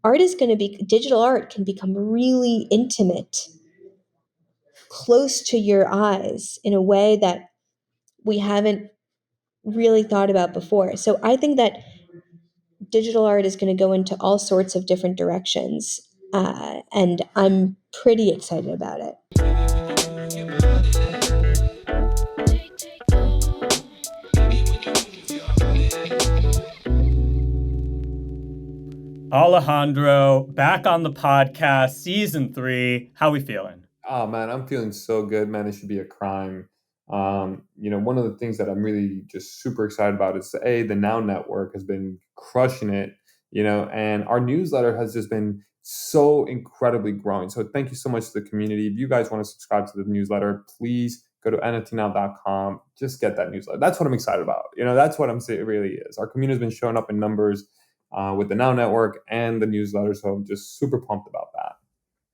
digital art can become really intimate, close to your eyes in a way that we haven't really thought about before. So I think that digital art is going to go into all sorts of different directions. And I'm pretty excited about it. Alejandro, back on the podcast, season 3. How we feeling? Oh man, I'm feeling so good, man. It should be a crime. One of the things that I'm really just super excited about is the Now Network has been crushing it, and our newsletter has just been so incredibly growing. So thank you so much to the community. If you guys want to subscribe to the newsletter, please go to nftnow.com. Just get that newsletter. That's what I'm excited about. That's what I'm saying. It really is. Our community has been showing up in numbers with the Now Network and the newsletter. So I'm just super pumped about that.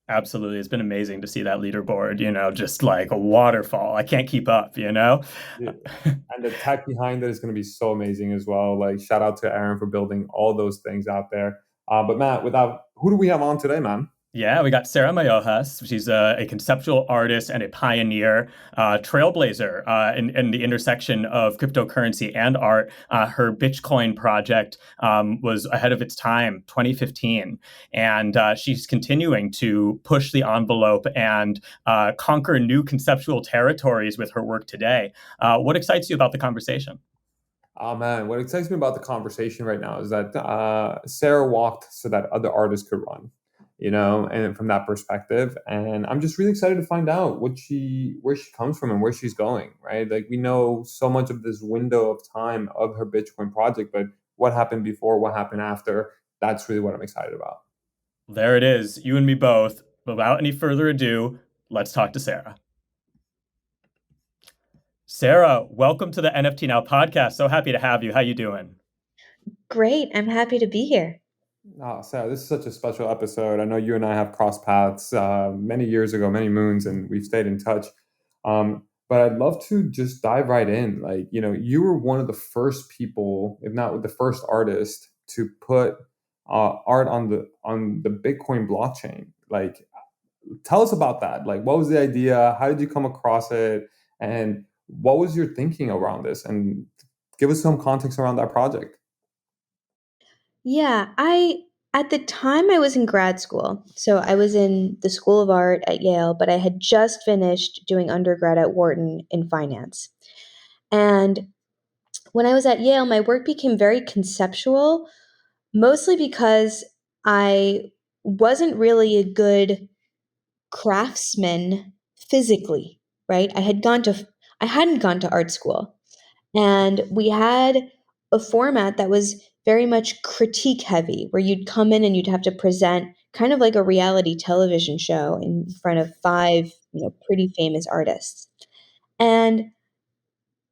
Absolutely. It's been amazing to see that leaderboard, just like a waterfall. I can't keep up. Yeah. And the tech behind it is going to be so amazing as well. Like, shout out to Aaron for building all those things out there. But Matt, who do we have on today, man? Yeah, we got Sarah Meyohas. She's a conceptual artist and a pioneer, trailblazer in the intersection of cryptocurrency and art. Her Bitchcoin project was ahead of its time, 2015. And she's continuing to push the envelope and conquer new conceptual territories with her work today. What excites you about the conversation? Oh man, what excites me about the conversation right now is that Sarah walked so that other artists could run, and from that perspective. And I'm just really excited to find out where she comes from and where she's going, right? Like, we know so much of this window of time of her Bitcoin project, but what happened before, what happened after, that's really what I'm excited about. There it is, you and me both. Without any further ado, let's talk to Sarah. Sarah, welcome to the NFT Now podcast. So happy to have you. How you doing? Great. I'm happy to be here. Oh, Sarah, this is such a special episode. I know you and I have crossed paths many years ago, many moons, and we've stayed in touch. But I'd love to just dive right in. Like, you were one of the first people, if not the first artist, to put art on the Bitcoin blockchain. Like, tell us about that. Like, what was the idea? How did you come across it? And what was your thinking around this? And give us some context around that project. Yeah, at the time I was in grad school. So I was in the School of Art at Yale, but I had just finished doing undergrad at Wharton in finance. And when I was at Yale, my work became very conceptual, mostly because I wasn't really a good craftsman physically, right? I hadn't gone to art school. And we had a format that was very much critique heavy, where you'd come in and you'd have to present kind of like a reality television show in front of five, pretty famous artists. And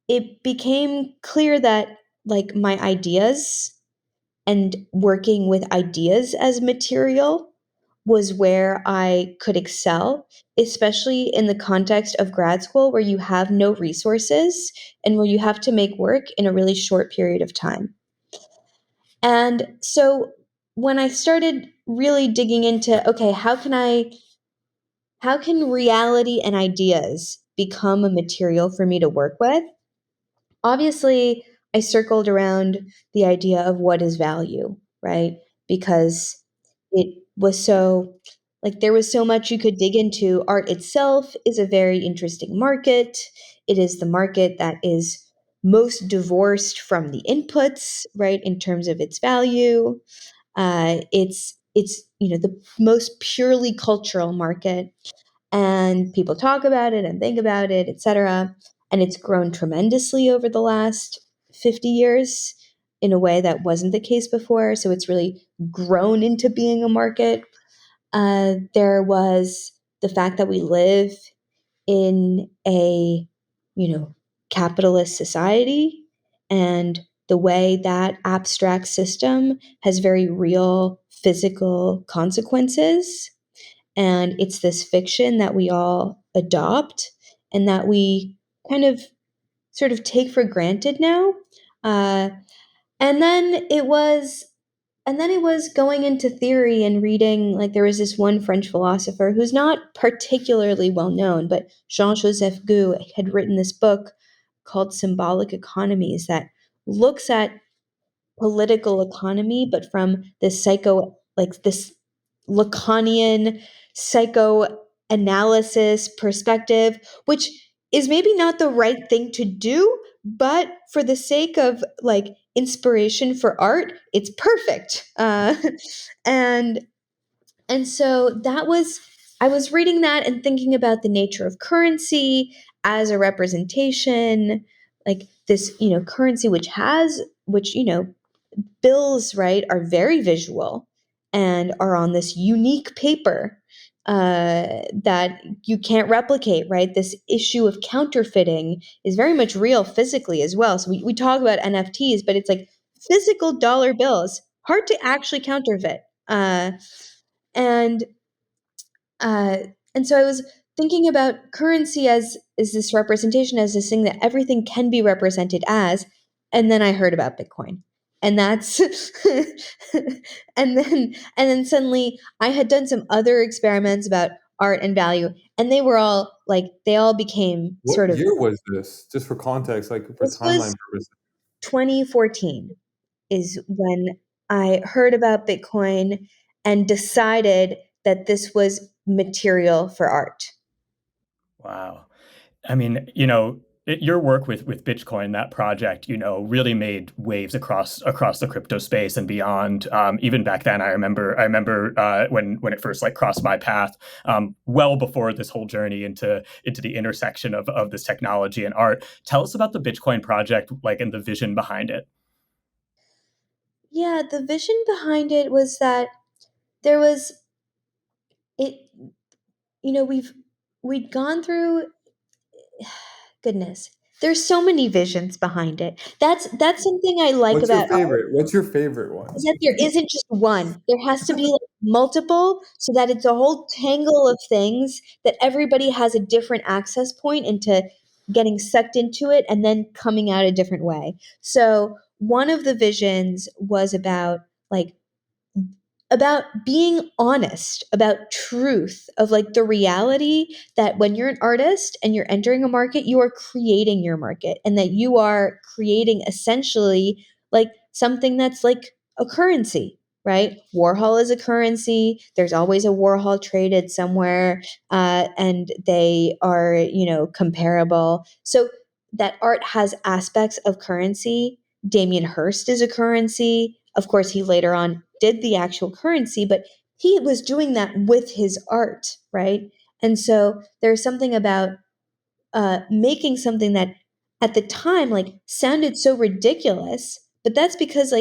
it became clear that like my ideas and working with ideas as material was where I could excel, especially in the context of grad school where you have no resources and where you have to make work in a really short period of time. And so when I started really digging into, okay, how can reality and ideas become a material for me to work with? Obviously, I circled around the idea of what is value, right? Because it was so, like, there was so much you could dig into. Art itself is a very interesting market. It is the market that is most divorced from the inputs, right, in terms of its value. It's the most purely cultural market, and people talk about it and think about it, etc. And it's grown tremendously over the last 50 years in a way that wasn't the case before. So it's really grown into being a market. There was the fact that we live in a, capitalist society, and the way that abstract system has very real physical consequences. And it's this fiction that we all adopt and that we kind of take for granted now. And then it was and then it was going into theory and reading, like there was this one French philosopher who's not particularly well known, but Jean-Joseph Gueux had written this book called Symbolic Economies that looks at political economy, but from this like this Lacanian psychoanalysis perspective, which is maybe not the right thing to do, but for the sake of like inspiration for art, it's perfect. And and so that was, I was reading that and thinking about the nature of currency as a representation, like this, currency which bills, right, are very visual and are on this unique paper that you can't replicate, right? This issue of counterfeiting is very much real physically as well. So we talk about NFTs, but it's like physical dollar bills, hard to actually counterfeit. And uh, and so I was thinking about currency as is this representation, as this thing that everything can be represented as, and then I heard about Bitcoin, and that's and then suddenly I had done some other experiments about art and value, and they were all like they all became What sort of, year was this? Just for context, like for this timeline was purposes. 2014 is when I heard about Bitcoin and decided that this was material for art. Wow. I mean, your work with Bitcoin, that project, really made waves across the crypto space and beyond. Even back then, I remember when it first like crossed my path, well before this whole journey into the intersection of this technology and art. Tell us about the Bitcoin project, like, and the vision behind it. Yeah, the vision behind it was that there was it we'd gone through, goodness. There's so many visions behind it. That's something I like What's your about favorite? What's your favorite is one? that there isn't just one. There has to be like multiple so that it's a whole tangle of things that everybody has a different access point into getting sucked into it and then coming out a different way. So one of the visions was about being honest, about truth, of like the reality that when you're an artist and you're entering a market, you are creating your market and that you are creating essentially like something that's like a currency, right? Warhol is a currency. There's always a Warhol traded somewhere, and they are, comparable. So that art has aspects of currency. Damien Hirst is a currency. Of course, he later on did the actual currency, but he was doing that with his art, right? And so there's something about making something that at the time like sounded so ridiculous, but that's because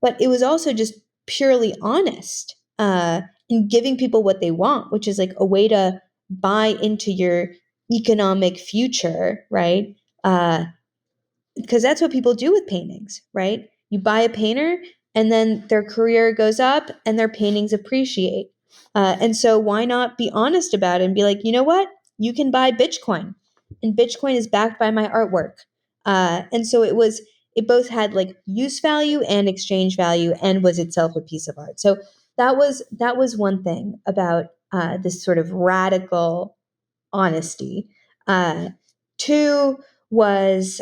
but it was also just purely honest in giving people what they want, which is like a way to buy into your economic future, right? Because that's what people do with paintings, right? You buy a painter and then their career goes up and their paintings appreciate. And so why not be honest about it and be like, you know what? You can buy Bitcoin and Bitcoin is backed by my artwork. And so it both had like use value and exchange value and was itself a piece of art. So that was one thing about this sort of radical honesty. Uh, two was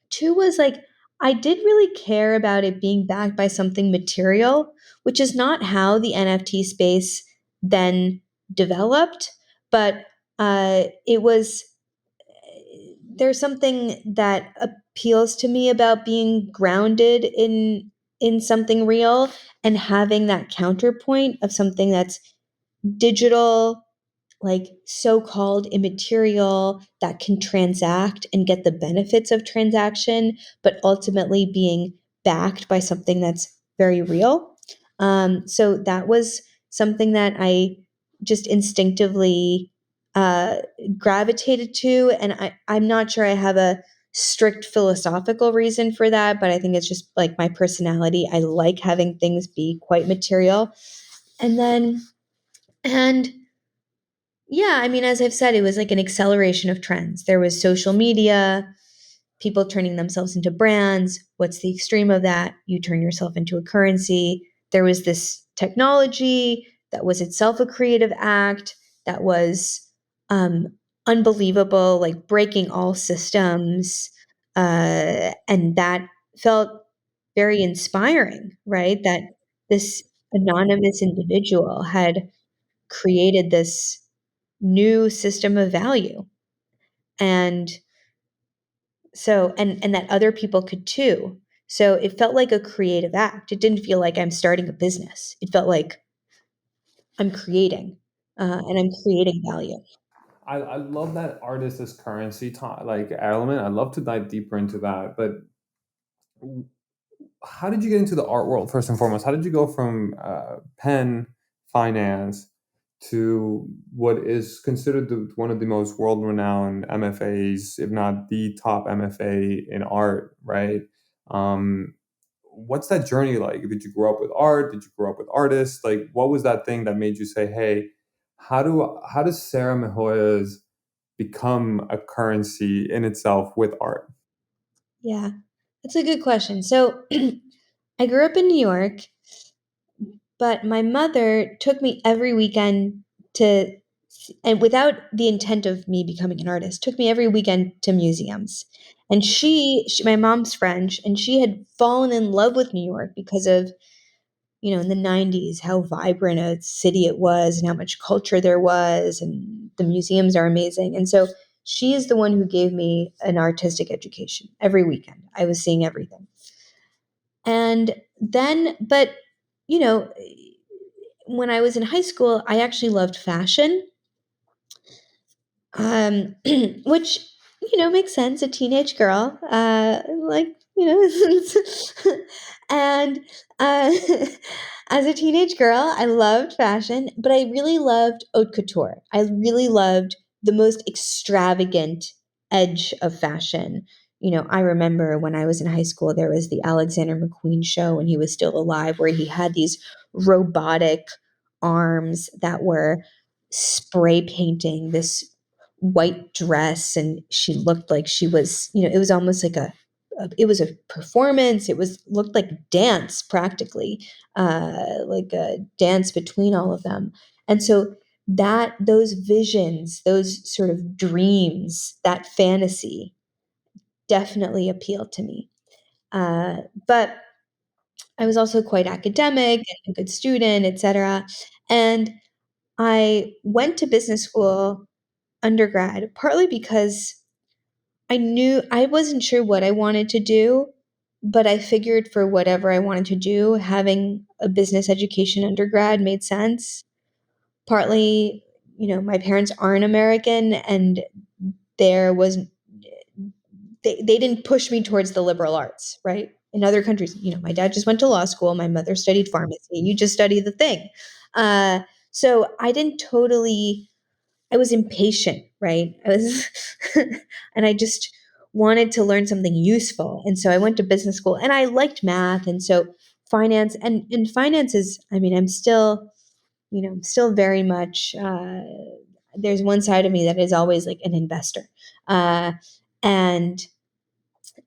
two was like I did really care about it being backed by something material, which is not how the NFT space then developed, but it was there's something that appeals to me about being grounded in something real and having that counterpoint of something that's digital, like so-called immaterial, that can transact and get the benefits of transaction, but ultimately being backed by something that's very real. So that was something that I just instinctively uh, gravitated to, and I'm not sure I have a strict philosophical reason for that, but I think it's just like my personality. I like having things be quite material, and then and yeah, I mean, as I've said, it was like an acceleration of trends. There was social media. people turning themselves into brands. What's the extreme of that? You turn yourself into a currency. There was this technology that was itself a creative act that was um, unbelievable, like breaking all systems. And that felt very inspiring, right? That this anonymous individual had created this new system of value. And and that other people could too. So it felt like a creative act. It didn't feel like I'm starting a business. It felt like I'm creating, and I'm creating value. I love that artist as currency like element. I'd love to dive deeper into that. But how did you get into the art world first and foremost? How did you go from pen finance to what is considered one of the most world-renowned MFAs, if not the top MFA in art, right? Um, what's that journey like? Did you grow up with art? Did you grow up with artists? Like, what was that thing that made you say, "Hey, how does Sarah Meyohas become a currency in itself with art?" Yeah, that's a good question. So I grew up in New York, but my mother took me every weekend to, and without the intent of me becoming an artist, took me every weekend to museums. And my mom's French, and she had fallen in love with New York because of, in the 90s, how vibrant a city it was and how much culture there was, and the museums are amazing. And so she is the one who gave me an artistic education every weekend. I was seeing everything. And then, but, you know, when I was in high school, I actually loved fashion, which, makes sense. A teenage girl, and uh, as a teenage girl, I loved fashion, but I really loved haute couture. I really loved the most extravagant edge of fashion. I remember when I was in high school, there was the Alexander McQueen show when he was still alive, where he had these robotic arms that were spray painting this white dress, and she looked like she was, it was almost like it was a performance. It was looked like dance practically, like a dance between all of them. And so that those visions, those sort of dreams, that fantasy definitely appealed to me. But I was also quite academic and a good student, etc. And I went to business school undergrad partly because I knew I wasn't sure what I wanted to do, but I figured for whatever I wanted to do, having a business education undergrad made sense. Partly, my parents aren't American, and there was they didn't push me towards the liberal arts, right? In other countries, my dad just went to law school, my mother studied pharmacy. You just study the thing. Uh, so I was impatient, right? I was, and I just wanted to learn something useful. And so I went to business school, and I liked math. And so finance is, I mean, I'm still very much, there's one side of me that is always like an investor. Uh, and,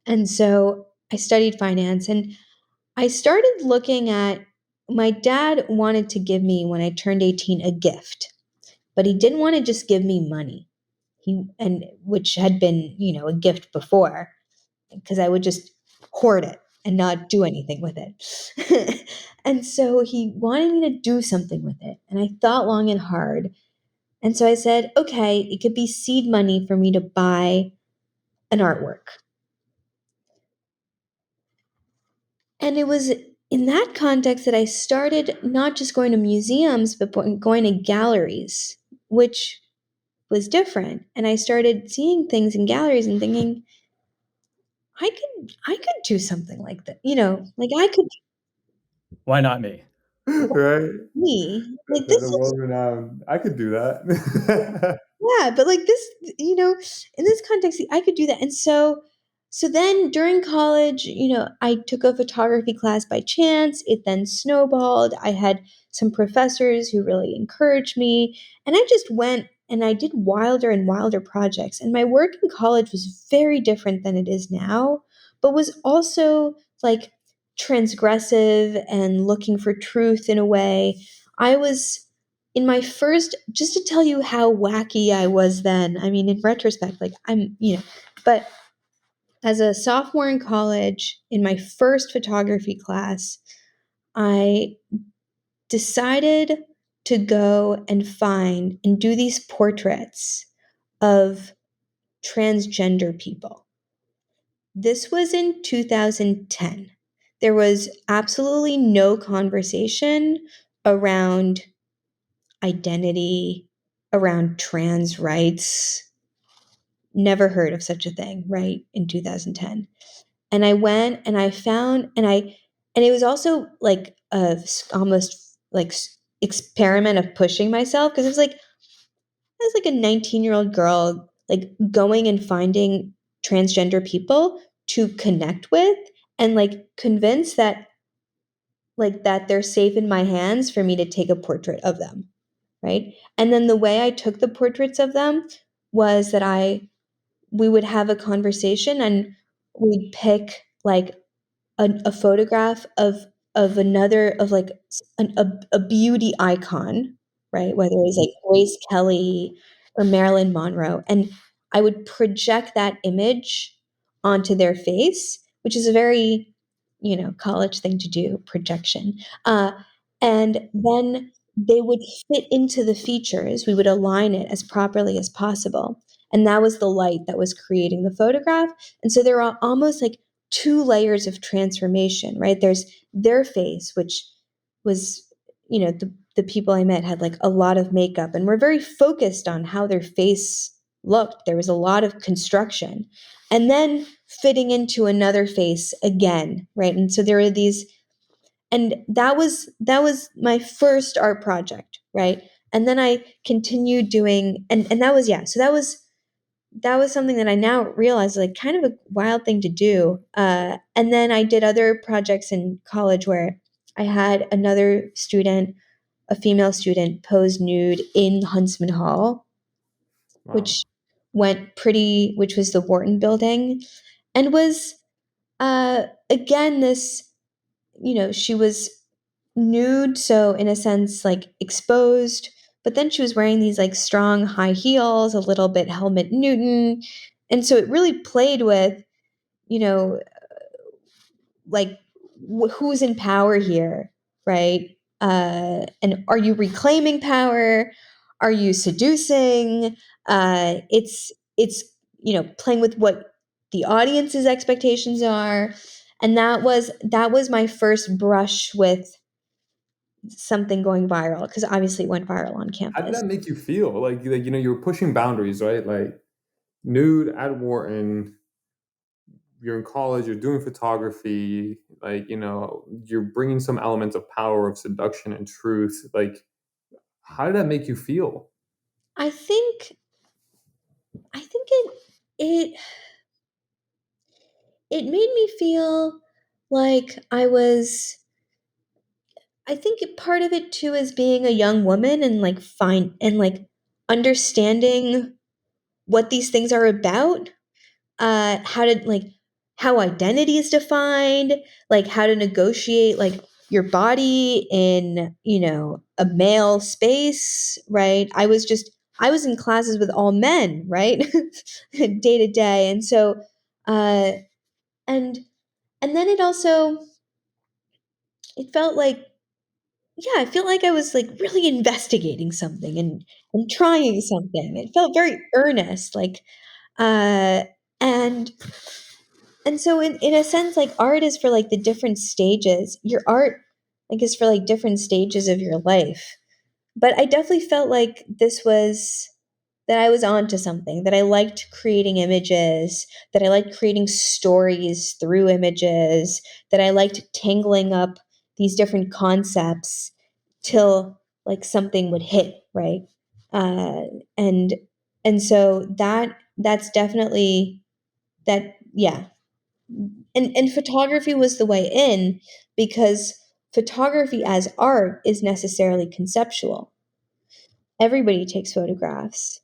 and so I studied finance, and I started looking at, my dad wanted to give me, when I turned 18, a gift, but he didn't want to just give me money. Which had been, a gift before, because I would just hoard it and not do anything with it. And so he wanted me to do something with it. And I thought long and hard. And so I said, okay, it could be seed money for me to buy an artwork. And it was in that context that I started not just going to museums, but going to galleries, which was different. And I started seeing things in galleries and thinking, I could do something like that. Like I could Why not me? Right? me. Like The this is world renowned. I could do that. yeah, but like this, in this context, I could do that. And so then during college, I took a photography class by chance. It then snowballed. I had some professors who really encouraged me, and I just went and I did wilder and wilder projects. And my work in college was very different than it is now, but was also like transgressive and looking for truth in a way. I was in my first, just to tell you how wacky I was then. I mean, in retrospect, like but as a sophomore in college, in my first photography class, I decided to go and find and do these portraits of transgender people. This was in 2010. There was absolutely no conversation around identity, around trans rights. Never heard of such a thing, right? In 2010. And I went and I found, and it was also like a almost like experiment of pushing myself, because I was like a 19-year-old girl, like going and finding transgender people to connect with and like convince that they're safe in my hands for me to take a portrait of them, right? And then the way I took the portraits of them was that we would have a conversation and we'd pick like a photograph of another of like a beauty icon, right? Whether it was like Grace Kelly or Marilyn Monroe, and I would project that image onto their face, which is a very college thing to do, projection. And then they would fit into the features. We would align it as properly as possible, and that was the light that was creating the photograph. And so there are almost like two layers of transformation, right? There's their face, which was, the people I met had like a lot of makeup and were very focused on how their face looked. There was a lot of construction. And then fitting into another face again, right? And so there were these, and that was my first art project, right? And then I continued doing, and that was, yeah, so that was something that I now realize like kind of a wild thing to do. And then I did other projects in college where I had another student, a female student, pose nude in Huntsman Hall, Wow. which which was the Wharton building, and was again this, she was nude, so in a sense like exposed, but then she was wearing these like strong high heels, a little bit Helmut Newton, and so it really played with, you know like who's in power here, right? And are you reclaiming power? Are you seducing? It's playing with what the audience's expectations are, and that was my first brush with something going viral, because obviously it went viral on How did campus. that make you feel? You were pushing boundaries, right? Like nude at Wharton, you're in college, you're doing photography, you're bringing some elements of power, of seduction and truth. Like, how did that make you feel? I think I think it it made me feel like I think part of it too is being a young woman and like fine and like understanding what these things are about, how to like how identity is defined, like how to negotiate like your body in, a male space, right? I was in classes with all men, right? Day to day. And so uh and and then it felt like, yeah, I feel like I was like really investigating something and trying something. It felt very earnest, like uh and and so in a sense, like art is for like the different stages. Your art like is for like different stages of your life. But I definitely felt like that I was onto something, that I liked creating images, that I liked creating stories through images, that I liked tangling up these different concepts till like something would hit, right? Uh, and and so that's definitely that, yeah. And photography was the way in, because photography as art is necessarily conceptual. everybody takes photographs.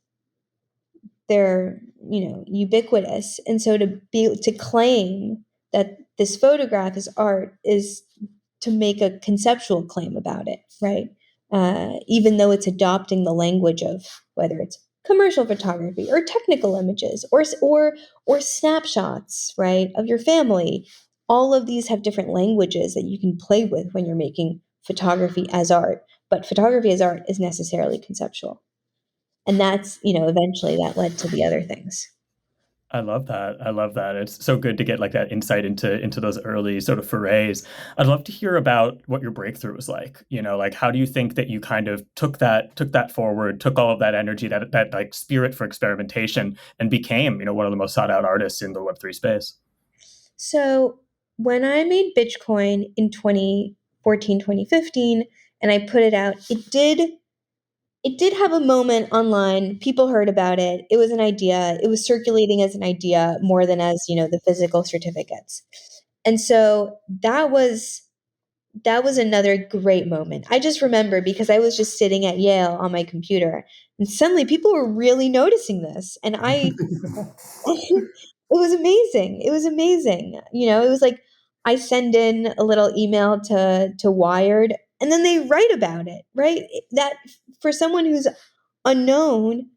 They're, ubiquitous. And so to claim that this photograph is art is to make a conceptual claim about it, right? Even though it's adopting the language of whether it's commercial photography or technical images or snapshots, right, of your family. All of these have different languages that you can play with when you're making photography as art. But photography as art is necessarily conceptual. And that's, eventually that led to the other things. I love that. I love that. It's so good to get like that insight into those early sort of forays. I'd love to hear about what your breakthrough was like. Like how do you think that you kind of took that forward, took all of that energy, that like spirit for experimentation, and became, one of the most sought out artists in the Web3 space? So when I made Bitchcoin in 2014, 2015, and I put it out, it did have a moment online. People heard about it. It was an idea. It was circulating as an idea more than as, the physical certificates. And so that was another great moment. I just remember because I was just sitting at Yale on my computer and suddenly people were really noticing this. And it was amazing. It was amazing. It was like I send in a little email to Wired and then they write about it, right? That for someone who's unknown,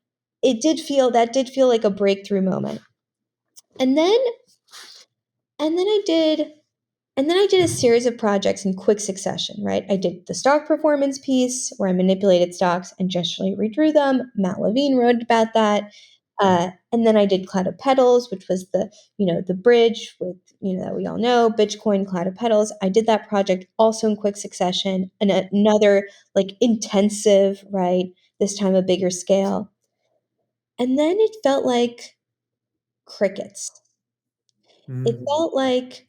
that did feel like a breakthrough moment. And then and then I did and then I did a series of projects in quick succession, right? I did the stock performance piece where I manipulated stocks and gestually redrew them. Matt Levine wrote about that. And then I did Cloud of Petals, which was the bridge with, that we all know, Bitchcoin, Cloud of Petals. I did that project also in quick succession and another like intensive, right? This time a bigger scale. And then it felt like crickets. It Mm. felt like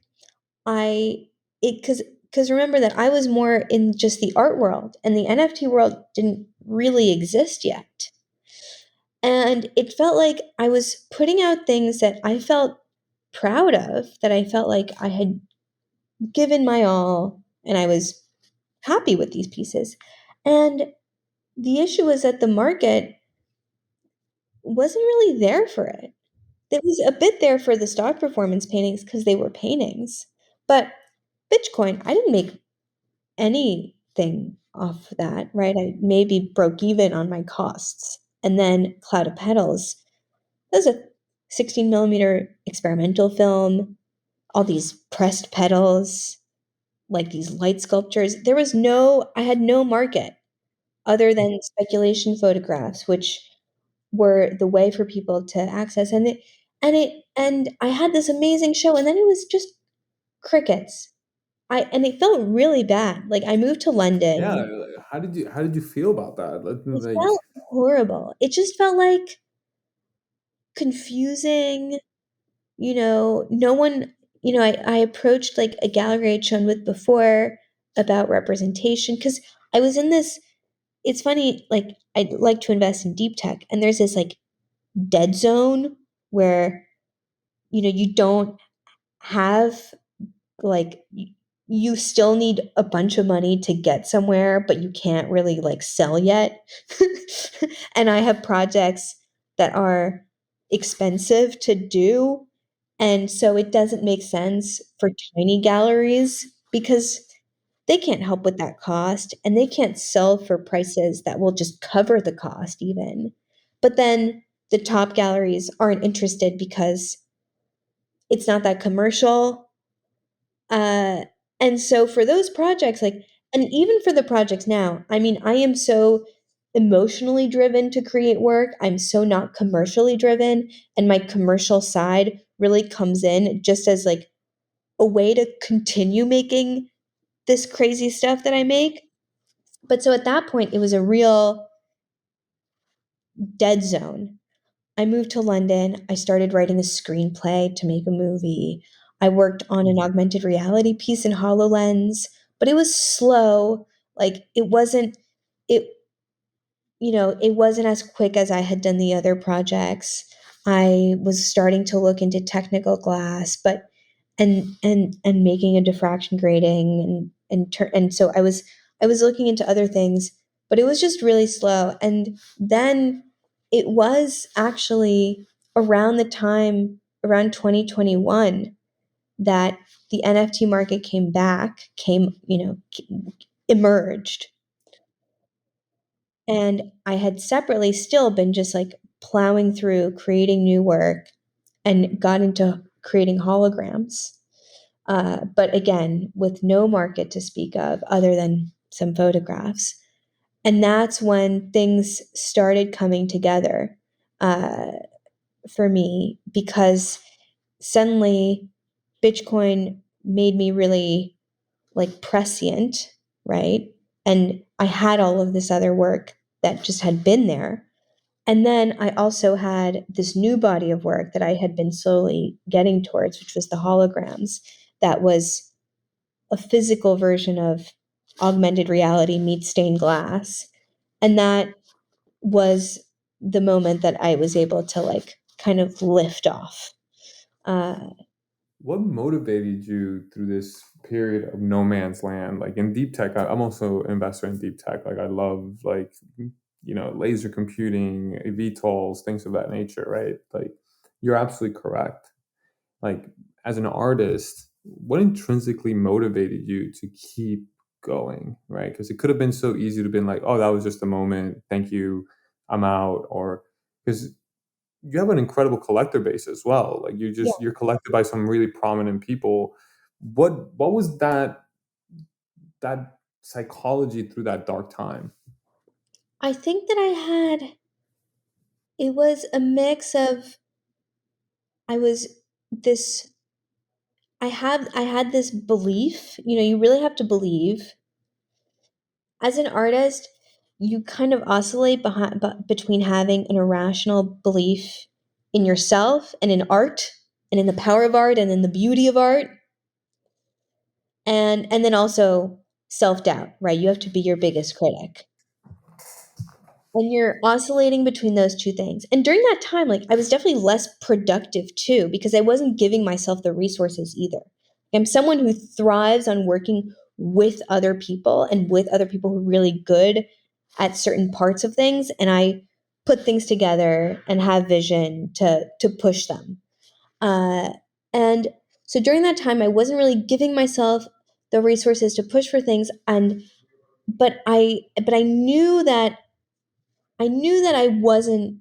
I it because remember that I was more in just the art world and the NFT world didn't really exist yet. And it felt like I was putting out things that I felt proud of, that I felt like I had given my all and I was happy with these pieces. And the issue was that the market wasn't really there for it. It was a bit there for the stock performance paintings because they were paintings. But Bitcoin, I didn't make anything off that, right? I maybe broke even on my costs. And then Cloud of Petals, that was a 16 millimeter experimental film, all these pressed petals, like these light sculptures. I had no market other than speculation photographs, which were the way for people to access. And I had this amazing show, and then it was just crickets. And it felt really bad. Like I moved to Yeah, London. like, how did you feel about that? It Like, felt horrible. It just felt like confusing. No one, I approached like a gallery I'd shown with before about representation because I was in this. It's funny, like I'd like to invest in deep tech, and there's this like dead zone where, you don't have like you still need a bunch of money to get somewhere, but you can't really like sell yet. And I have projects that are expensive to do. And so it doesn't make sense for tiny galleries because they can't help with that cost and they can't sell for prices that will just cover the cost, even. But then the top galleries aren't interested because it's not that commercial. uh, and so for those projects, like, and even for the projects now, I mean, I am so emotionally driven to create work. I'm so not commercially driven. And my commercial side really comes in just as like a way to continue making this crazy stuff that I make. But so at that point, it was a real dead zone. I moved to London. I started writing a screenplay to make a movie. I worked on an augmented reality piece in HoloLens, but it was slow. Like it it wasn't as quick as I had done the other projects. I was starting to look into technical glass, but and making a diffraction grating and so I was looking into other things, but it was just really slow. And then it was actually around the time, around 2021, that the NFT market came back, emerged. And I had separately still been just like plowing through creating new work and got into creating holograms. But again, with no market to speak of other than some photographs. And that's when things started coming together uh, for me, because suddenly Bitcoin made me really like prescient, right? And I had all of this other work that just had been there. And then I also had this new body of work that I had been slowly getting towards, which was the holograms, that was a physical version of augmented reality meets stained glass. And that was the moment that I was able to like kind of lift off. What motivated you through this period of no man's land? Like in deep tech, I'm also an investor in deep tech. Like I love like laser computing, VTOLs, things of that nature, right? Like you're absolutely correct. Like as an artist, what intrinsically motivated you to keep going, right? Because it could have been so easy to have been like, oh, that was just a moment. Thank you, I'm out. Or because you have an incredible collector base as well. Like Yeah. you're collected by some really prominent people. What was that psychology through that dark time? I think that it was a mix of, I was this, I had this belief, you really have to believe. As an artist, you kind of oscillate between having an irrational belief in yourself and in art and in the power of art and in the beauty of art, and then also self-doubt, right? You have to be your biggest critic. And you're oscillating between those two things. And during that time, like I was definitely less productive too, because I wasn't giving myself the resources either. I'm someone who thrives on working with other people and with other people who are really good at certain parts of things. And I put things together and have vision to push them. Uh, and so during that time, I wasn't really giving myself the resources to push for things. And but I knew that I wasn't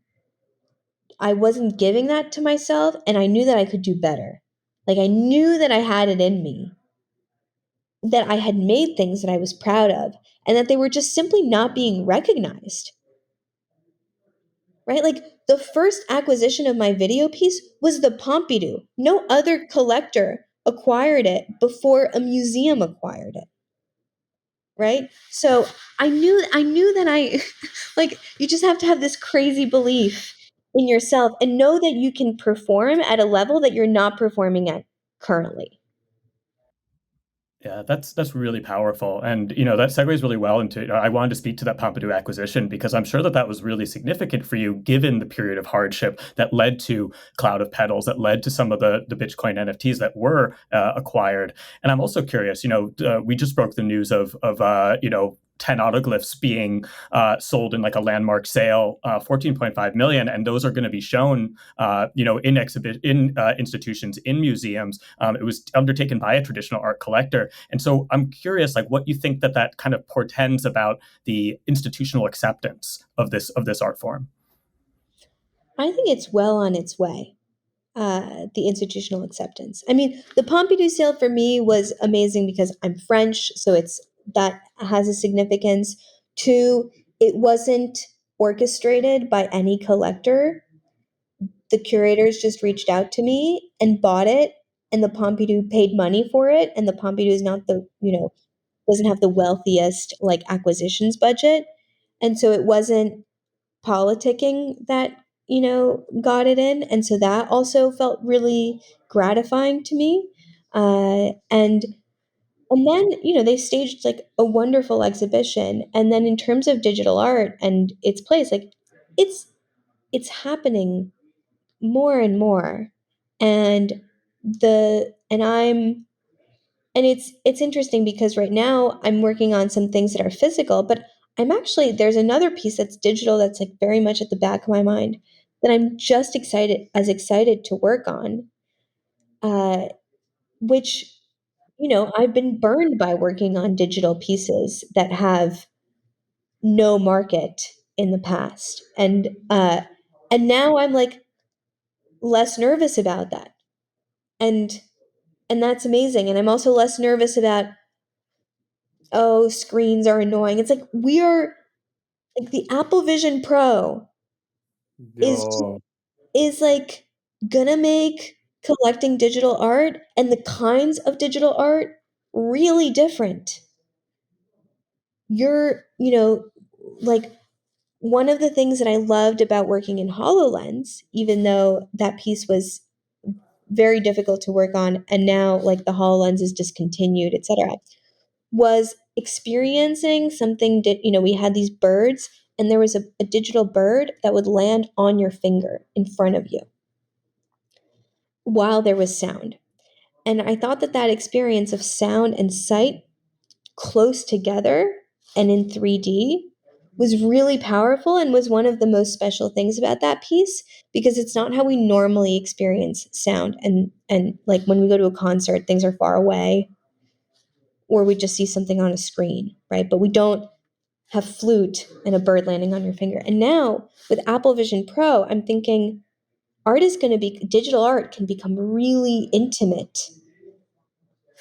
giving that to myself, and I knew that I could do better. Like I knew that I had it in me, that I had made things that I was proud of, and that they were just simply not being recognized. Right? Like the first acquisition of my video piece was the Pompidou. No other collector acquired it before a museum acquired it. Right? So I knew that I like you just have to have this crazy belief in yourself and know that you can perform at a level that you're not performing at currently. Yeah, that's really powerful, and that segues really well into. I wanted to speak to that Pompidou acquisition because I'm sure that that was really significant for you, given the period of hardship that led to Cloud of Petals, that led to some of the Bitcoin NFTs that were acquired. And I'm also curious. We just broke the news of 10 autoglyphs being sold in like a landmark sale, 14.5 million, and those are going to be shown, in institutions, in museums. It was undertaken by a traditional art collector, and so I'm curious, like, what you think that kind of portends about the institutional acceptance of this art form. I think it's well on its way. The institutional acceptance. I mean, the Pompidou sale for me was amazing because I'm French, so that has a significance. Two, it wasn't orchestrated by any collector. The curators just reached out to me and bought it, and the Pompidou paid money for it, and the Pompidou is not doesn't have the wealthiest like acquisitions budget, and so it wasn't politicking that got it in, and so that also felt really gratifying to me. And then they staged like a wonderful exhibition, and then in terms of digital art and its place, like it's it's happening more and more. And the and I'm and it's interesting because right now I'm working on some things that are physical, but I'm actually, there's another piece that's digital that's like very much at the back of my mind that I'm just excited to work on, uh, which, I've been burned by working on digital pieces that have no market in the past. And now I'm like less nervous about that. And and that's amazing. And I'm also less nervous about, oh, screens are annoying. It's like we are like the Apple Vision Pro is Yo, is like gonna make collecting digital art and the kinds of digital art really different. Like one of the things that I loved about working in HoloLens, even though that piece was very difficult to work on, and now like the HoloLens is discontinued, etc., was experiencing something we had these birds, and there was a digital bird that would land on your finger in front of you while there was sound. And I thought that that experience of sound and sight close together and in 3D was really powerful and was one of the most special things about that piece, because it's not how we normally experience sound. And like when we go to a concert, things are far away or we just see something on a screen, right? But we don't have flute and a bird landing on your finger. And now with Apple Vision Pro, I'm thinking digital art can become really intimate,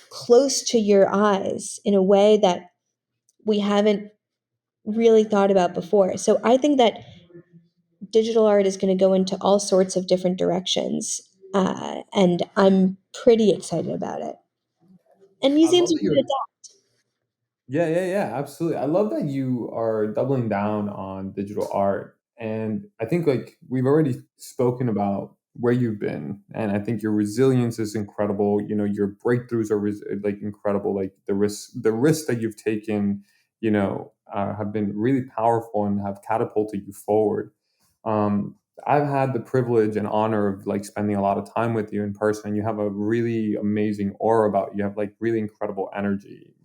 close to your eyes in a way that we haven't really thought about before. So I think that digital art is going to go into all sorts of different directions. And I'm pretty excited about it. And I museums love are that going you're to adapt. Yeah, yeah, yeah, absolutely. I love that you are doubling down on digital art. And I think like we've already spoken about where you've been, and I think your resilience is incredible. Your breakthroughs are like incredible. Like the risks that you've taken, have been really powerful and have catapulted you forward. Um, I've had the privilege and honor of like spending a lot of time with you in person. You have a really amazing aura about you. You have like really incredible energy.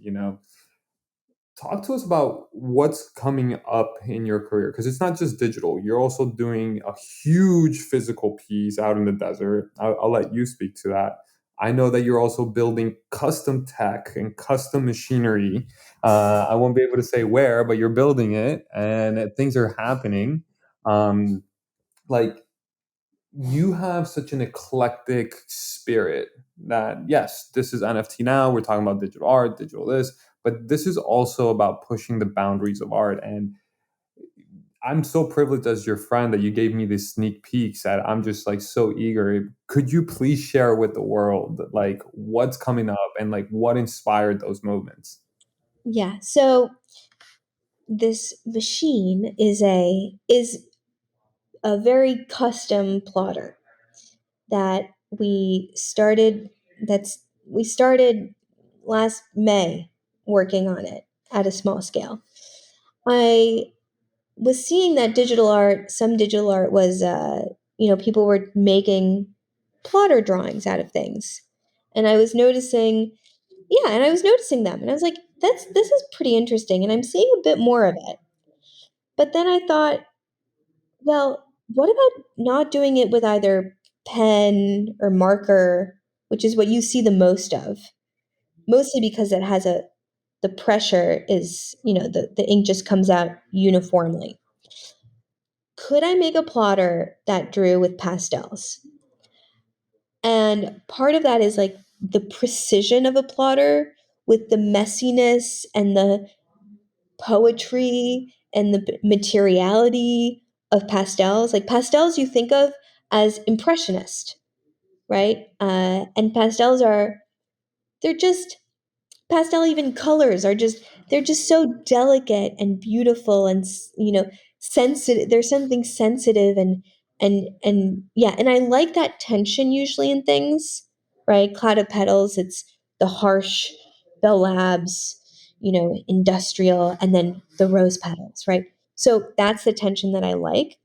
Talk to us about what's coming up in your career, because it's not just digital. You're also doing a huge physical piece out in the desert. I'll let you speak to that. I know that you're also building custom tech and custom machinery. I won't be able to say where, but you're building it, and things are happening. Um, like you have such an eclectic spirit that, yes, this is NFT now. We're talking about digital art, digital this, but this is also about pushing the boundaries of art. And I'm so privileged as your friend that you gave me this sneak peeks that I'm just like so eager. Could you please share with the world like what's coming up and like what inspired those moments? Yeah. So this machine is a very custom plotter that we started last May working on it at a small scale. I was seeing that some digital art was, people were making plotter drawings out of things. And I was noticing them. And I was like, this is pretty interesting. And I'm seeing a bit more of it. But then I thought, well, what about not doing it with either pen or marker, which is what you see the most of, mostly because the pressure is, the ink just comes out uniformly. Could I make a plotter that drew with pastels? And part of that is like the precision of a plotter with the messiness and the poetry and the materiality of pastels. Like pastels, you think of as impressionist, right? And they're just pastel, even colors are just, they're just so delicate and beautiful and sensitive. There's something sensitive and yeah, and I like that tension usually in things, right? Cloud of Petals, it's the harsh Bell Labs, industrial, and then the rose petals, right? So that's the tension that I like.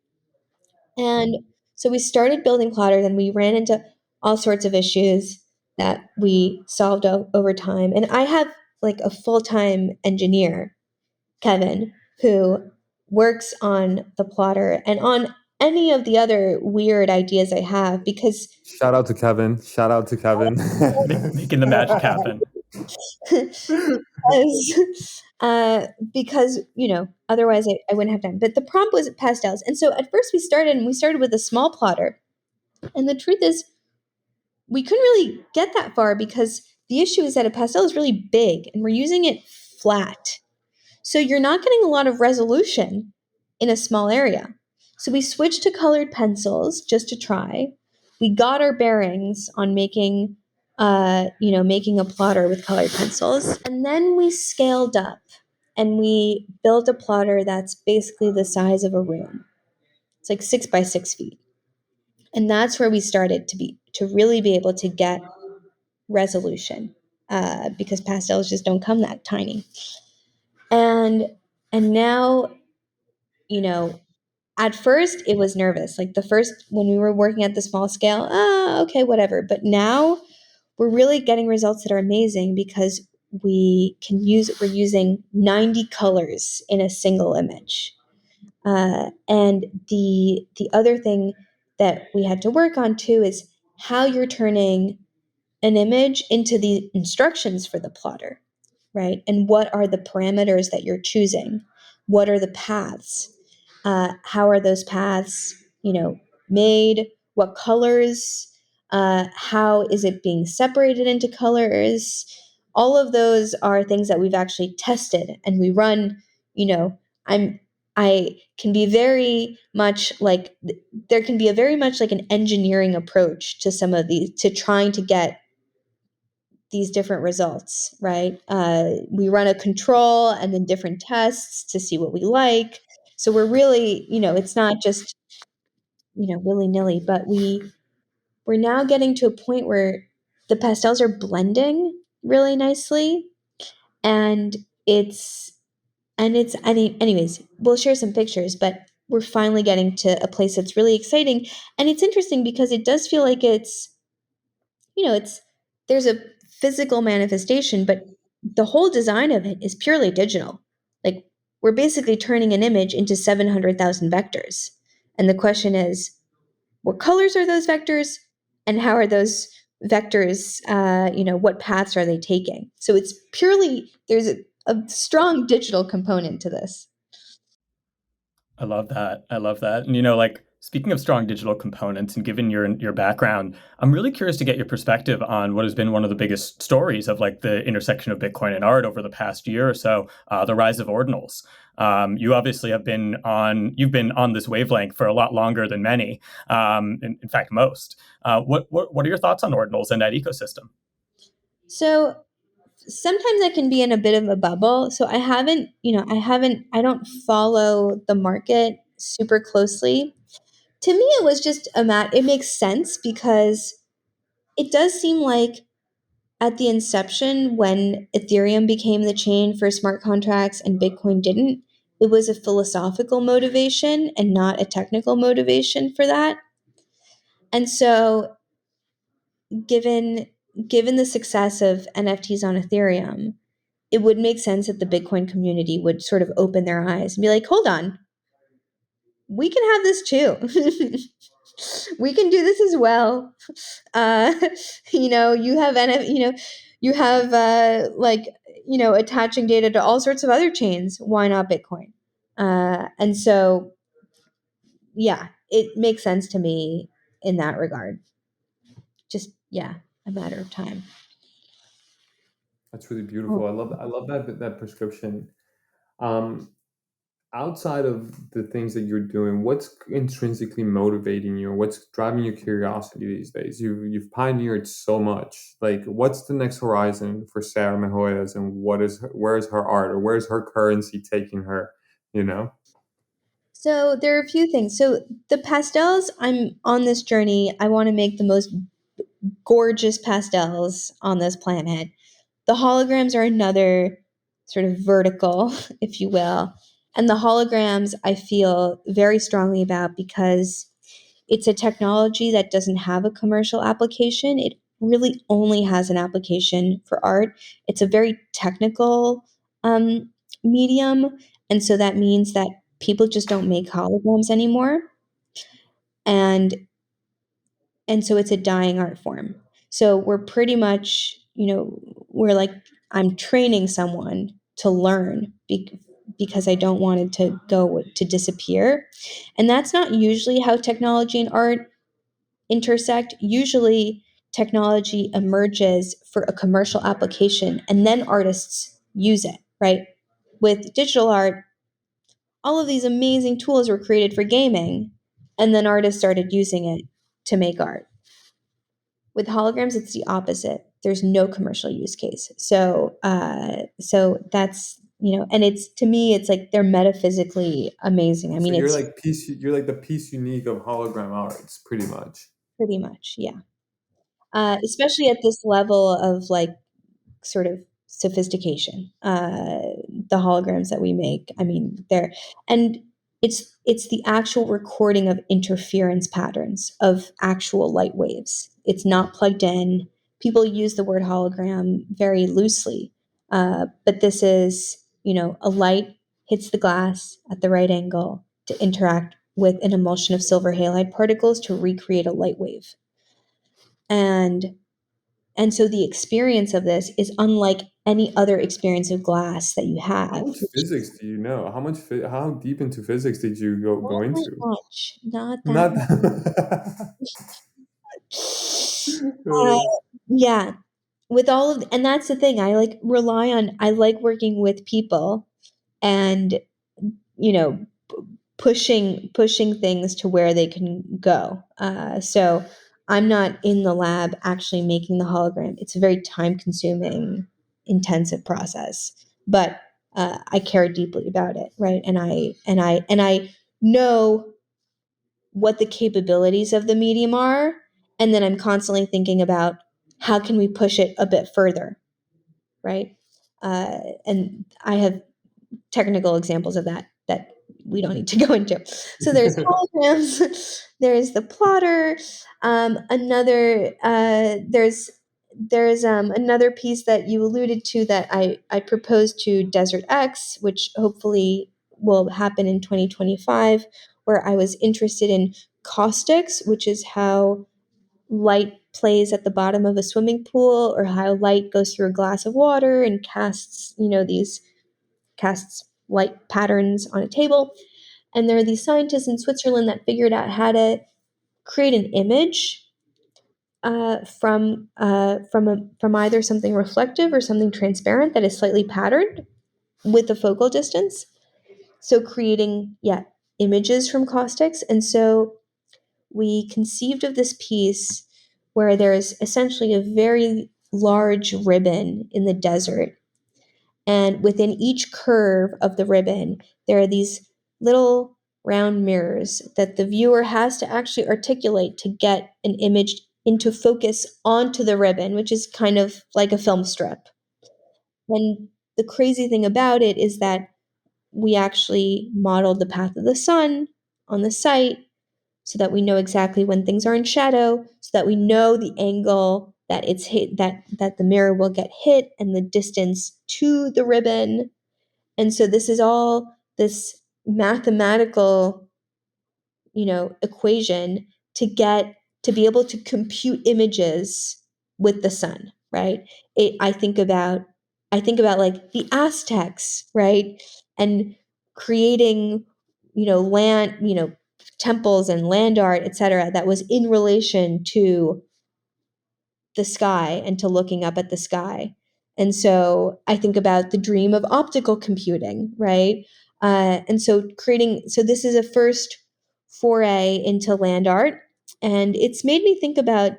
And so we started building Cloudr, then we ran into all sorts of issues that we solved over time. And I have like a full time engineer, Kevin. who works on the plotter and on any of the other weird ideas I have, because Shout out to Kevin. Shout out to Kevin. Making the magic happen. because otherwise I wouldn't have time. But the prompt was pastels, and so at first we started with a small plotter, and the truth is we couldn't really get that far because the issue is that a pastel is really big and we're using it flat. So you're not getting a lot of resolution in a small area. So we switched to colored pencils just to try. We got our bearings on making making a plotter with colored pencils. And then we scaled up and we built a plotter that's basically the size of a room. It's like 6 by 6 feet. And that's where we started to really be able to get resolution, because pastels just don't come that tiny. And now, at first it was nervous. Like the first, when we were working at the small scale, okay, whatever. But now we're really getting results that are amazing because we're using 90 colors in a single image. And the other thing that we had to work on too is how you're turning an image into the instructions for the plotter, right? And what are the parameters that you're choosing? What are the paths? How are those paths, made? What colors? How is it being separated into colors? All of those are things that we've actually tested, and we run. I can be very much like there can be a very much like an engineering approach to some of these, to trying to get these different results, right? We run a control and then different tests to see what we like. So we're really, it's not just, willy nilly, but we're now getting to a point where the pastels are blending really nicely, and anyways, we'll share some pictures, but we're finally getting to a place that's really exciting. And it's interesting because it does feel like it's there's a physical manifestation, but the whole design of it is purely digital. Like we're basically turning an image into 700,000 vectors. And the question is, what colors are those vectors, and how are those vectors, what paths are they taking? So it's purely, there's a strong digital component to this. I love that. I love that. And like speaking of strong digital components and given your background, I'm really curious to get your perspective on what has been one of the biggest stories of like the intersection of Bitcoin and art over the past year or so, the rise of ordinals. You obviously you've been on this wavelength for a lot longer than many, in fact, most. What are your thoughts on ordinals and that ecosystem? So sometimes I can be in a bit of a bubble. So I don't follow the market super closely. To me, it was just it makes sense because it does seem like at the inception, when Ethereum became the chain for smart contracts and Bitcoin didn't, it was a philosophical motivation and not a technical motivation for that. And so given the success of NFTs on Ethereum, it would make sense that the Bitcoin community would sort of open their eyes and be like, hold on, we can have this too. We can do this as well. Uh, you have you have attaching data to all sorts of other chains. Why not Bitcoin? And so, yeah, it makes sense to me in that regard. Just a matter of time. That's really beautiful. I love that prescription. Um, Outside of the things that you're doing, what's intrinsically motivating you? What's driving your curiosity these days? You've pioneered so much. Like, what's the next horizon for Sarah Meyohas, and where is her art, or where's her currency taking her? You know. So there are a few things. So the pastels, I'm on this journey. I want to make the most gorgeous pastels on this planet. The holograms are another sort of vertical, if you will. And the holograms I feel very strongly about because it's a technology that doesn't have a commercial application. It really only has an application for art. It's a very technical medium, And so that means that people just don't make holograms anymore. And so it's a dying art form. So we're pretty much, we're like, I'm training someone to learn because I don't want it to go to disappear. And that's not usually how technology and art intersect. Usually technology emerges for a commercial application and then artists use it, right? With digital art, all of these amazing tools were created for gaming, and then artists started using it to make art. With holograms, it's the opposite. There's no commercial use case. So that's, and it's, to me, it's like they're metaphysically amazing. I So mean, you're it's like you're like the piece unique of hologram arts, pretty much. pretty much, yeah. Especially at this level of like sort of sophistication. The holograms that we make, I mean, they're, and it's the actual recording of interference patterns of actual light waves. It's not plugged in. People use the word hologram very loosely, but this is, a light hits the glass at the right angle to interact with an emulsion of silver halide particles to recreate a light wave. And so the experience of this is unlike any other experience of glass that you How have. much physics do you know? How deep into physics did you go Not that into? much. Not that Not that. much. Yeah. With all of, and that's the thing. I like working with people and, you know, pushing things to where they can go. So I'm not in the lab actually making the hologram. It's a very time consuming, intensive process, but I care deeply about it, right? And I know what the capabilities of the medium are, and then I'm constantly thinking about how can we push it a bit further, right? And I have technical examples of that we don't need to go into. So there's holograms, there's the plotter. There's another piece that you alluded to that I proposed to Desert X, which hopefully will happen in 2025, where I was interested in caustics, which is how light plays at the bottom of a swimming pool, or how light goes through a glass of water and these casts light patterns on a table. And there are these scientists in Switzerland that figured out how to create an image from either something reflective or something transparent that is slightly patterned with a focal distance. So creating, yeah, images from caustics. And so we conceived of this piece where there's essentially a very large ribbon in the desert, and within each curve of the ribbon, there are these little round mirrors that the viewer has to actually articulate to get an image into focus onto the ribbon, which is kind of like a film strip. And the crazy thing about it is that we actually modeled the path of the sun on the site so that we know exactly when things are in shadow, so that we know the angle that it's hit, that the mirror will get hit, and the distance to the ribbon. And so this is all this mathematical, equation to be able to compute images with the sun, right? I think about like the Aztecs, right? And creating, land, temples and land art, etc., that was in relation to the sky and to looking up at the sky. And so I think about the dream of optical computing, right? So this is a first foray into land art, and it's made me think about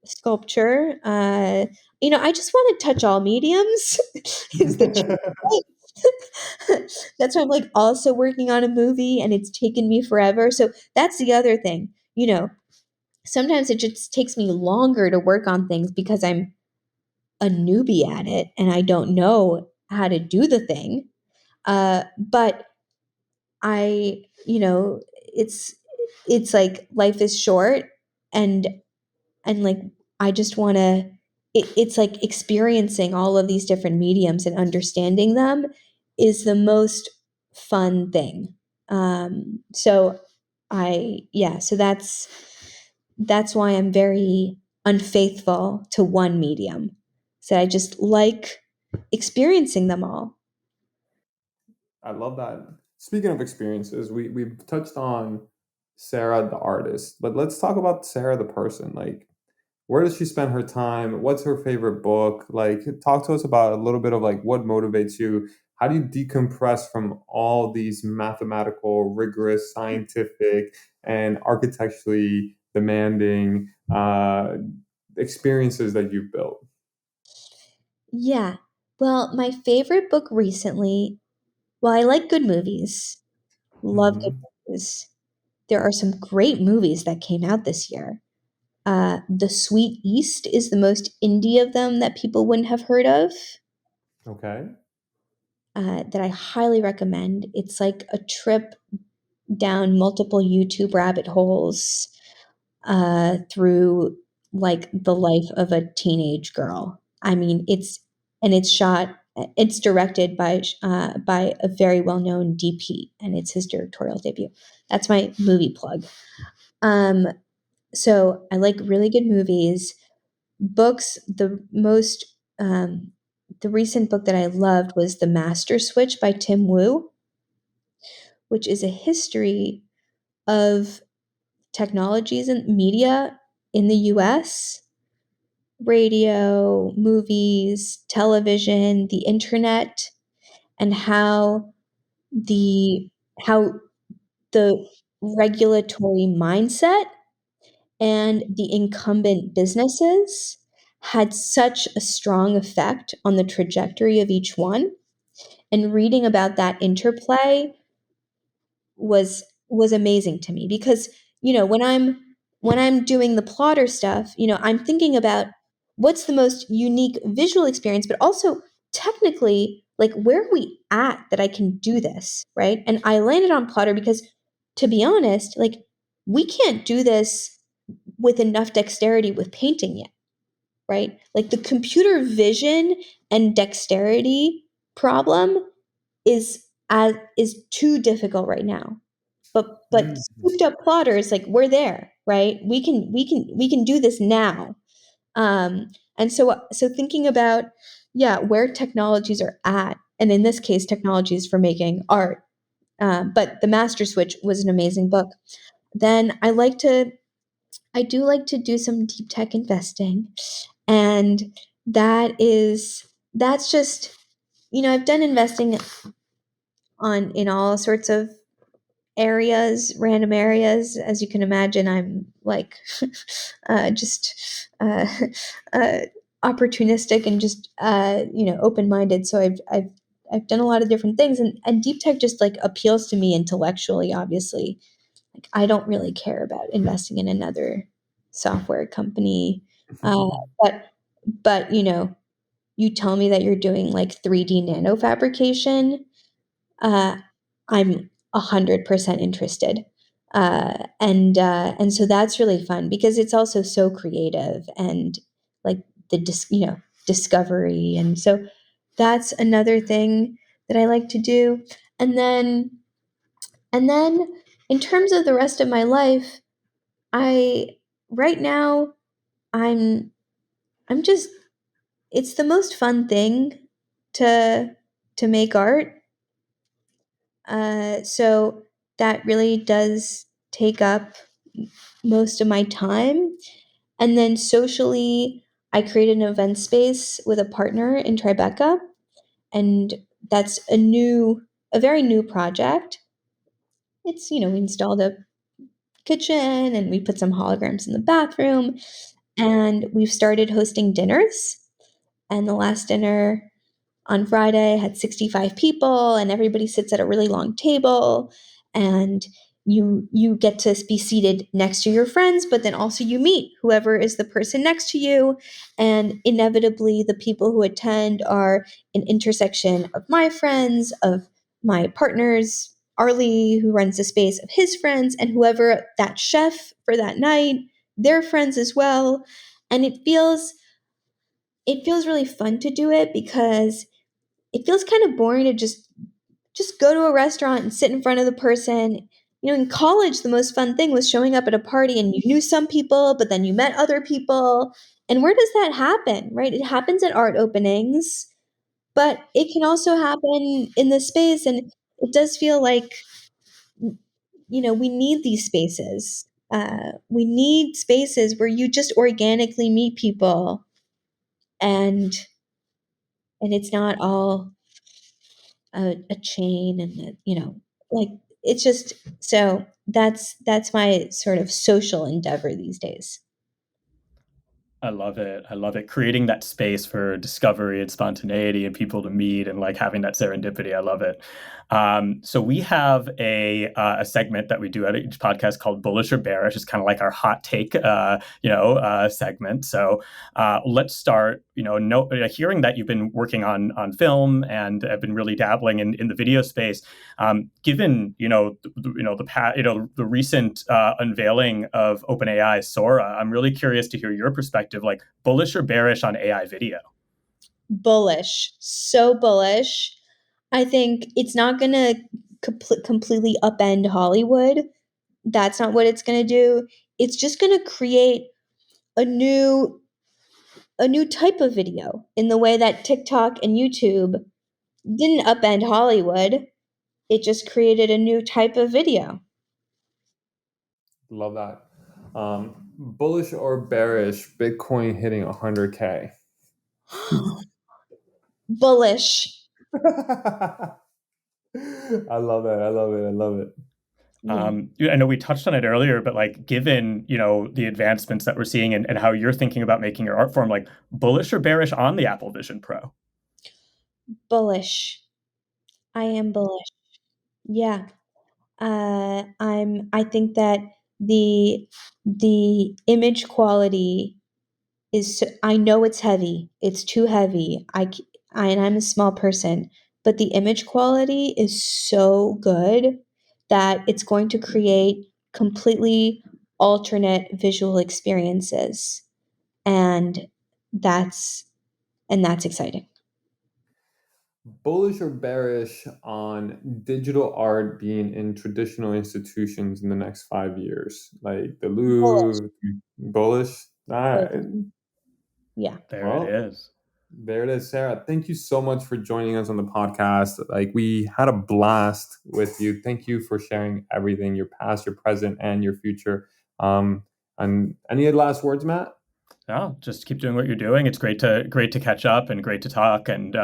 sculpture. I just want to touch all mediums. Is the truth. That's why I'm like also working on a movie, and it's taken me forever. So that's the other thing. Sometimes it just takes me longer to work on things because I'm a newbie at it and I don't know how to do the thing. But I, it's like life is short, and like I just want to. It's like experiencing all of these different mediums and understanding them is the most fun thing. So so that's why I'm very unfaithful to one medium. So I just like experiencing them all. I love that. Speaking of experiences, we've touched on Sarah the artist, but let's talk about Sarah the person. Like, where does she spend her time? What's her favorite book? Like, talk to us about a little bit of like what motivates you. How do you decompress from all these mathematical, rigorous, scientific, and architecturally demanding experiences that you've built? Yeah. Well, my favorite book recently, well, I like good movies. Love good Hmm. movies. There are some great movies that came out this year. The Sweet East is the most indie of them that people wouldn't have heard of, Okay. that I highly recommend. It's like a trip down multiple YouTube rabbit holes through like the life of a teenage girl. I mean, it's directed by a very well known DP, and it's his directorial debut. That's my movie plug. Um, so I like really good movies. Books, the recent book that I loved was The Master Switch by Tim Wu, which is a history of technologies and media in the US, radio, movies, television, the internet, and the how the regulatory mindset and the incumbent businesses had such a strong effect on the trajectory of each one. And reading about that interplay was amazing to me because when I'm doing the plotter stuff, I'm thinking about what's the most unique visual experience, but also technically, like, where are we at that I can do this, right? And I landed on plotter because, to be honest, like, we can't do this with enough dexterity with painting yet, right? Like, the computer vision and dexterity problem is too difficult right now. But Mm. scooped up plotters, like, we're there, right? We can do this now. And so thinking about, yeah, where technologies are at, and in this case, technologies for making art. But The Master Switch was an amazing book. Then I do like to do some deep tech investing, and that's just, I've done investing on in all sorts of areas, random areas. As you can imagine, I'm like just uh, opportunistic and just open minded. So I've done a lot of different things, and deep tech just like appeals to me intellectually. Obviously, like, I don't really care about investing in another software company, but you tell me that you're doing like 3D nanofabrication, uh, I'm 100% interested. And so that's really fun because it's also so creative and like discovery. And so that's another thing that I like to do. And then in terms of the rest of my life, I right now I'm I'm just it's the most fun thing to make art. So that really does take up most of my time. And then socially, I created an event space with a partner in Tribeca, and that's a very new project. It's, we installed a kitchen and we put some holograms in the bathroom, and we've started hosting dinners. And the last dinner on Friday had 65 people, and everybody sits at a really long table, and you get to be seated next to your friends, but then also you meet whoever is the person next to you, and inevitably the people who attend are an intersection of my friends, of my partners, Arlie, who runs the space, of his friends, and whoever that chef for that night, their friends as well. And it feels really fun to do it because it feels kind of boring to just just go to a restaurant and sit in front of the person. In college, the most fun thing was showing up at a party and you knew some people, but then you met other people. And where does that happen, right? It happens at art openings, but it can also happen in this space. And it does feel like, we need these spaces. We need spaces where you just organically meet people, and it's not all a chain, and like, it's just, so that's my sort of social endeavor these days. I love it. I love it. Creating that space for discovery and spontaneity and people to meet and like having that serendipity. I love it. So we have a segment that we do at each podcast called Bullish or Bearish. It's kind of like our hot take, segment. So let's start. Hearing that you've been working on film and have been really dabbling in the video space. Given the recent unveiling of OpenAI Sora, I'm really curious to hear your perspective. Like, bullish or bearish on AI video? Bullish, so bullish. I think it's not going to completely upend Hollywood. That's not what it's going to do. It's just going to create a new type of video, in the way that TikTok and YouTube didn't upend Hollywood. It just created a new type of video. Love that. Bullish or bearish, Bitcoin hitting 100K? Bullish. I love it. I love it. I love it. I know we touched on it earlier, but like, given the advancements that we're seeing and how you're thinking about making your art form, like, bullish or bearish on the Apple Vision Pro? Bullish. I am bullish. Yeah. I think that the image quality is, I know it's heavy. It's too heavy. And I'm a small person, but the image quality is so good that it's going to create completely alternate visual experiences. And that's exciting. Bullish or bearish on digital art being in traditional institutions in the next 5 years, like the Bullish. Louvre? Bullish. All right. Yeah. There it Well, is. there it is, Sarah. Thank you so much for joining us on the podcast. Like, we had a blast with you. Thank you for sharing everything, your past, your present, and your future. And any last words, Matt? No, just keep doing what you're doing. It's great to catch up and great to talk. And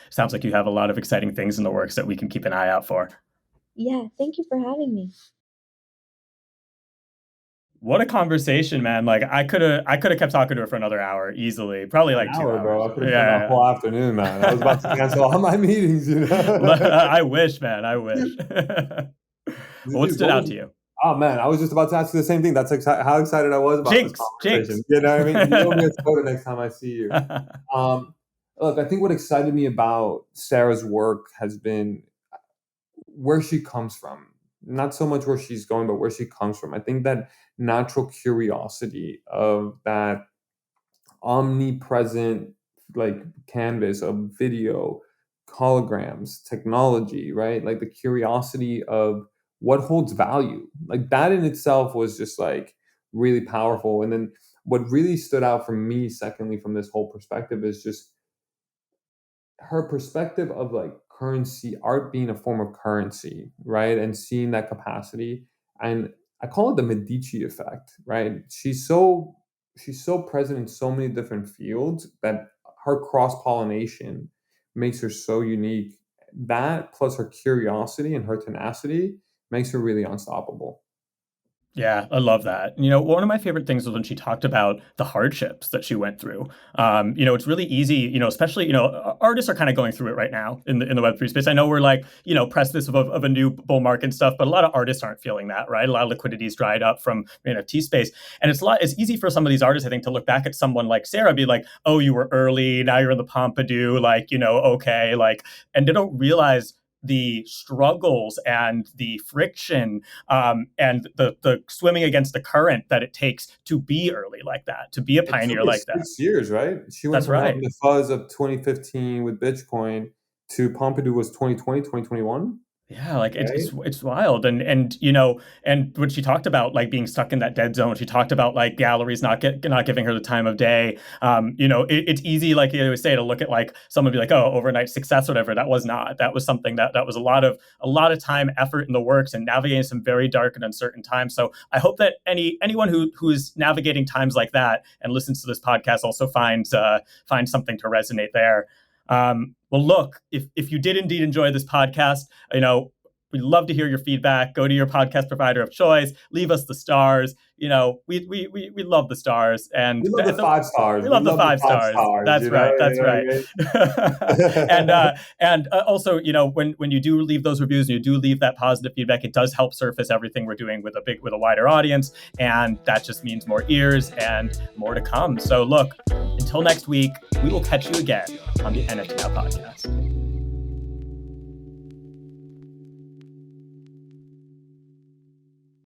sounds like you have a lot of exciting things in the works that we can keep an eye out for. Yeah. Thank you for having me. What a conversation, man! Like, I could have kept talking to her for another hour easily, probably like An 2 hour, bro. hours. I could have spent a Yeah. whole afternoon, man. I was about to cancel all my meetings. I wish, man. I wish. What Dude, stood out to you? Oh man, I was just about to ask you the same thing. That's how excited I was about this Jinx. conversation. You know what I mean? You owe me a soda next time I see you. Look, I think what excited me about Sarah's work has been where she comes from. Not so much where she's going, but where she comes from. I think that natural curiosity of that omnipresent like canvas of video, holograms, technology, right? Like the curiosity of what holds value. Like that in itself was just like really powerful. And then what really stood out for me, secondly, from this whole perspective is just her perspective of like currency, art being a form of currency, right? And seeing that capacity. And I call it the Medici effect, right? She's so present in so many different fields that her cross-pollination makes her so unique. That plus her curiosity and her tenacity makes her really unstoppable. Yeah, I love that. One of my favorite things was when she talked about the hardships that she went through. It's really easy, especially, artists are kind of going through it right now in the Web3 space. I know we're like, precipice of a new bull market and stuff, but a lot of artists aren't feeling that, right? A lot of liquidity is dried up from NFT space. And it's easy for some of these artists, I think, to look back at someone like Sarah, be like, oh, you were early, now you're in the Pompidou, like, okay, like, and they don't realize the struggles and the friction and the swimming against the current that it takes to be early like that, to be a It took pioneer her like that. 6 years, right? She went That's from having right. the fuzz of 2015 with Bitchcoin to Pompidou was 2020, 2021. Yeah, like Right? it's wild, and and what she talked about, like being stuck in that dead zone. She talked about like galleries not giving her the time of day. It's easy, like you always say, to look at like someone be like, oh, overnight success, or whatever. That was not. That was something that was a lot of time, effort in the works, and navigating some very dark and uncertain times. So I hope that anyone who is navigating times like that and listens to this podcast also finds something to resonate there. Well, look, if you did indeed enjoy this podcast, we'd love to hear your feedback. Go to your podcast provider of choice. Leave us the stars. We love the stars, and We love the 5 stars. we We love the love the five five stars. stars. That's You know, right. That's right. yeah. And also, when you do leave those reviews and you do leave that positive feedback, it does help surface everything we're doing with a wider audience, and that just means more ears and more to come. So, look, until next week, we will catch you again on the NFT Now podcast.